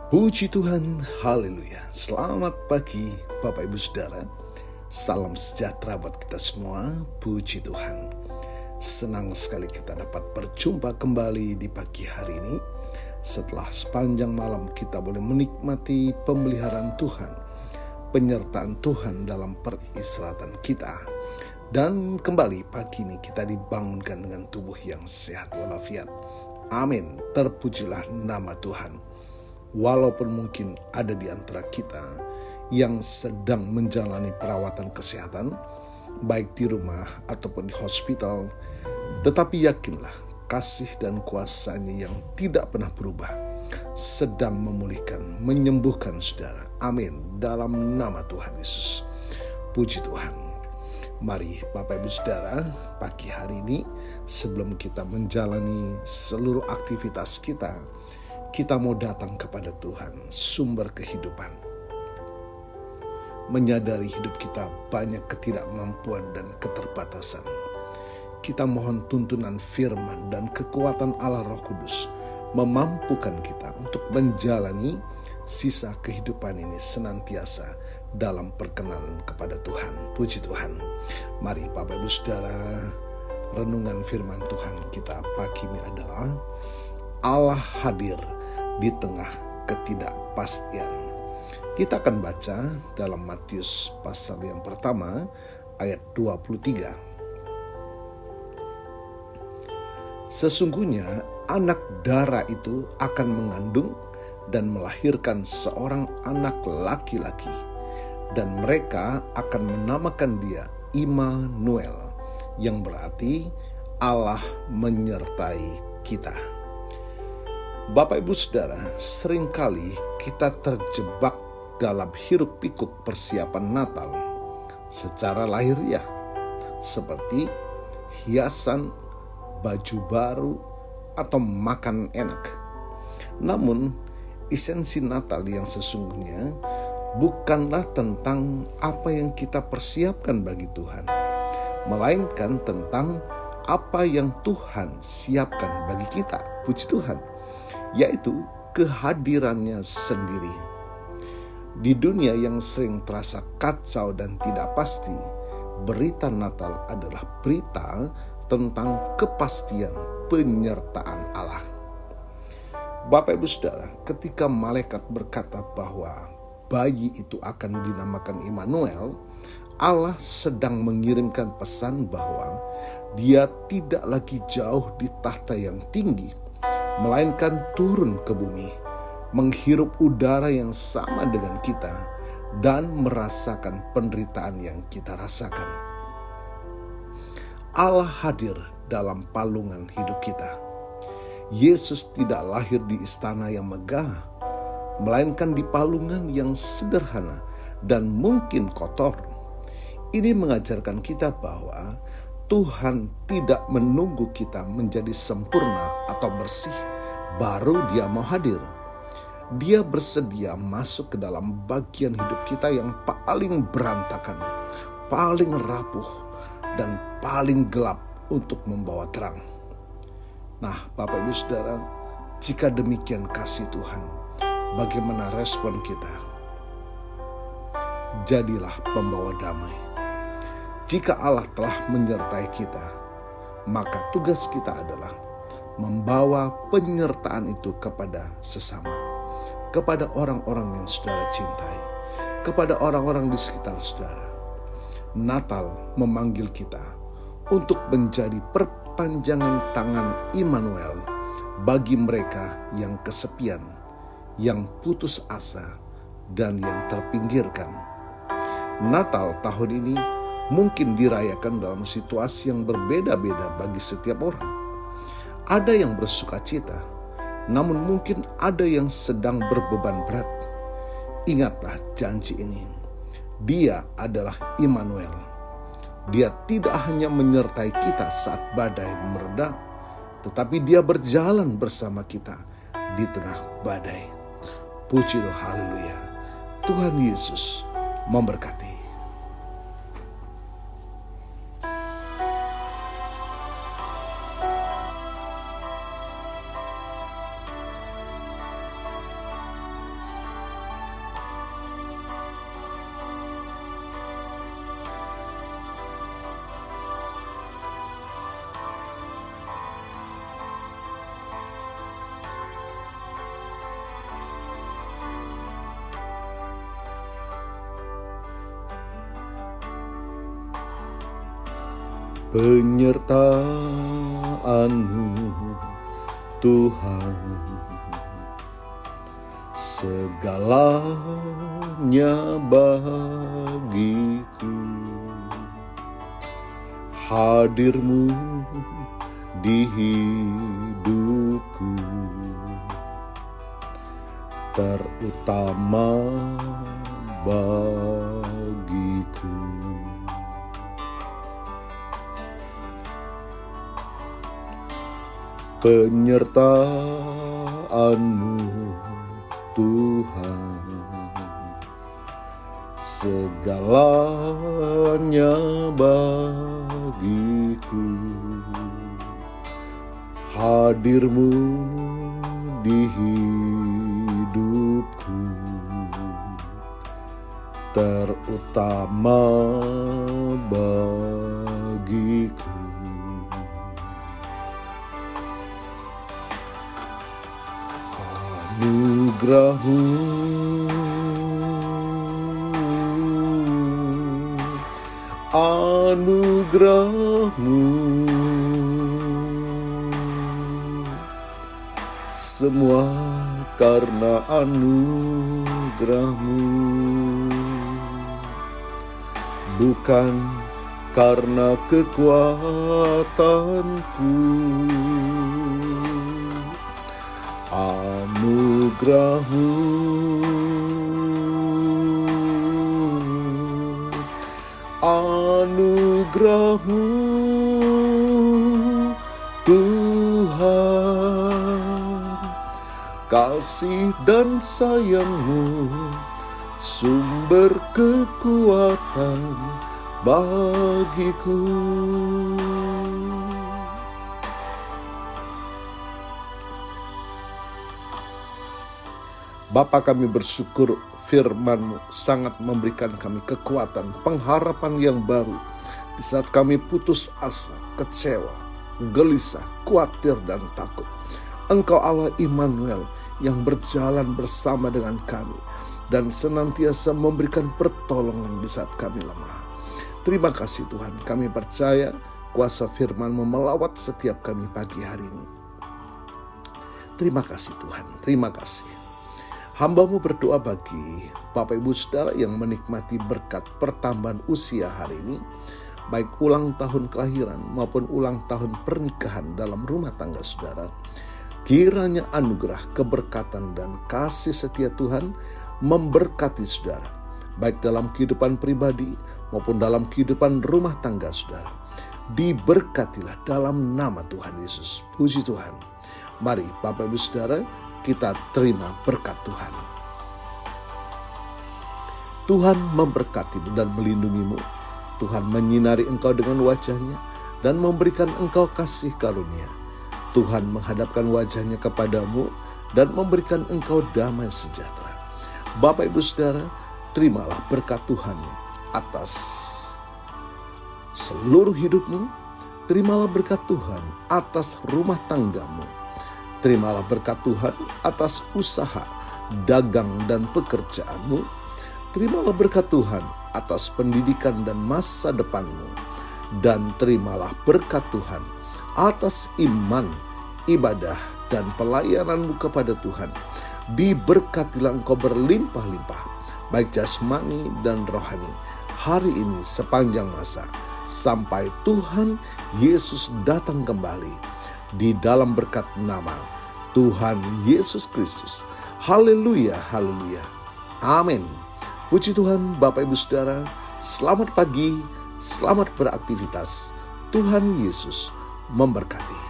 Puji Tuhan, haleluya. Selamat pagi Bapak Ibu Saudara. Salam sejahtera buat kita semua. Puji Tuhan. Senang sekali kita dapat berjumpa kembali di pagi hari ini. Setelah sepanjang malam kita boleh menikmati pemeliharaan Tuhan, penyertaan Tuhan dalam peristirahatan kita. Dan kembali pagi ini kita dibangunkan dengan tubuh yang sehat walafiat. Amin. Terpujilah nama Tuhan. Walaupun mungkin ada di antara kita yang sedang menjalani perawatan kesehatan, baik di rumah ataupun di hospital, tetapi yakinlah kasih dan kuasa-Nya yang tidak pernah berubah sedang memulihkan, menyembuhkan saudara. Amin. Dalam nama Tuhan Yesus. Puji Tuhan. Mari Bapak Ibu Saudara, pagi hari ini sebelum kita menjalani seluruh aktivitas kita mau datang kepada Tuhan, sumber kehidupan. Menyadari hidup kita banyak ketidakmampuan dan keterbatasan. Kita mohon tuntunan firman dan kekuatan Allah Roh Kudus memampukan kita untuk menjalani sisa kehidupan ini senantiasa dalam perkenanan kepada Tuhan. Puji Tuhan. Mari Bapak Ibu Saudara, renungan firman Tuhan kita pagi ini adalah Allah hadir di tengah ketidakpastian. Kita akan baca dalam Matius pasal yang pertama ayat 23. Sesungguhnya anak dara itu akan mengandung dan melahirkan seorang anak laki-laki, dan mereka akan menamakan dia Immanuel, yang berarti Allah menyertai kita. Bapak Ibu Saudara, seringkali kita terjebak dalam hiruk pikuk persiapan Natal secara lahiriah, seperti hiasan, baju baru, atau makan enak. Namun, esensi Natal yang sesungguhnya bukanlah tentang apa yang kita persiapkan bagi Tuhan, melainkan tentang apa yang Tuhan siapkan bagi kita. Puji Tuhan. Yaitu kehadirannya sendiri. Di dunia yang sering terasa kacau dan tidak pasti, berita Natal adalah berita tentang kepastian penyertaan Allah. Bapak Ibu Saudara, ketika malaikat berkata bahwa bayi itu akan dinamakan Immanuel, Allah sedang mengirimkan pesan bahwa Dia tidak lagi jauh di tahta yang tinggi, melainkan turun ke bumi, menghirup udara yang sama dengan kita, dan merasakan penderitaan yang kita rasakan. Allah hadir dalam palungan hidup kita. Yesus tidak lahir di istana yang megah, melainkan di palungan yang sederhana dan mungkin kotor. Ini mengajarkan kita bahwa Tuhan tidak menunggu kita menjadi sempurna atau bersih baru Dia mau hadir. Dia bersedia masuk ke dalam bagian hidup kita yang paling berantakan, paling rapuh, dan paling gelap untuk membawa terang. Nah, Bapak Ibu Saudara, jika demikian kasih Tuhan, bagaimana respon kita? Jadilah pembawa damai. Jika Allah telah menyertai kita, maka tugas kita adalah membawa penyertaan itu kepada sesama, kepada orang-orang yang saudara cintai, kepada orang-orang di sekitar saudara. Natal memanggil kita untuk menjadi perpanjangan tangan Immanuel bagi mereka yang kesepian, yang putus asa, dan yang terpinggirkan. Natal tahun ini mungkin dirayakan dalam situasi yang berbeda-beda bagi setiap orang. Ada yang bersuka cita, namun mungkin ada yang sedang berbeban berat. Ingatlah janji ini. Dia adalah Immanuel. Dia tidak hanya menyertai kita saat badai mereda, tetapi Dia berjalan bersama kita di tengah badai. Puji Tuhan, haleluya. Tuhan Yesus memberkati. penyertaan-Mu Tuhan, segalanya bagiku. Hadir-Mu di hidupku, terutama bagiku. Penyertaan-Mu Tuhan, segalanya bagiku. Hadir-Mu di hidupku, terutama bagiku. Anugerah-Mu, anugerah-Mu, semua karena anugerah-Mu, bukan karena kekuatanku. Anugerah-Mu, anugerah-Mu Tuhan, kasih dan sayang-Mu sumber kekuatan bagiku. Bapa, kami bersyukur firman-Mu sangat memberikan kami kekuatan, pengharapan yang baru. Di saat kami putus asa, kecewa, gelisah, khawatir, dan takut, Engkau Allah Immanuel yang berjalan bersama dengan kami dan senantiasa memberikan pertolongan di saat kami lemah. Terima kasih Tuhan, kami percaya kuasa firman-Mu melawat setiap kami pagi hari ini. Terima kasih Tuhan, terima kasih. Hamba-Mu berdoa bagi Bapak Ibu Saudara yang menikmati berkat pertambahan usia hari ini, baik ulang tahun kelahiran maupun ulang tahun pernikahan dalam rumah tangga saudara. Kiranya anugerah, keberkatan, dan kasih setia Tuhan memberkati saudara, baik dalam kehidupan pribadi maupun dalam kehidupan rumah tangga saudara. Diberkatilah dalam nama Tuhan Yesus. Puji Tuhan. Mari Bapak Ibu Saudara, kita terima berkat Tuhan. Tuhan memberkati dan melindungi-Mu. Tuhan menyinari engkau dengan wajah-Nya dan memberikan engkau kasih karunia. Tuhan menghadapkan wajah-Nya kepadamu dan memberikan engkau damai sejahtera. Bapak Ibu Saudara, terimalah berkat Tuhan atas seluruh hidupmu. Terimalah berkat Tuhan atas rumah tanggamu. Terimalah berkat Tuhan atas usaha, dagang, dan pekerjaanmu. Terimalah berkat Tuhan atas pendidikan dan masa depanmu. Dan terimalah berkat Tuhan atas iman, ibadah, dan pelayananmu kepada Tuhan. Diberkatilah engkau berlimpah-limpah, baik jasmani dan rohani, hari ini sepanjang masa, sampai Tuhan Yesus datang kembali. Di dalam berkat nama Tuhan Yesus Kristus. Haleluya, haleluya. Amin. Puji Tuhan. Bapak Ibu Saudara, selamat pagi, selamat beraktivitas. Tuhan Yesus memberkati.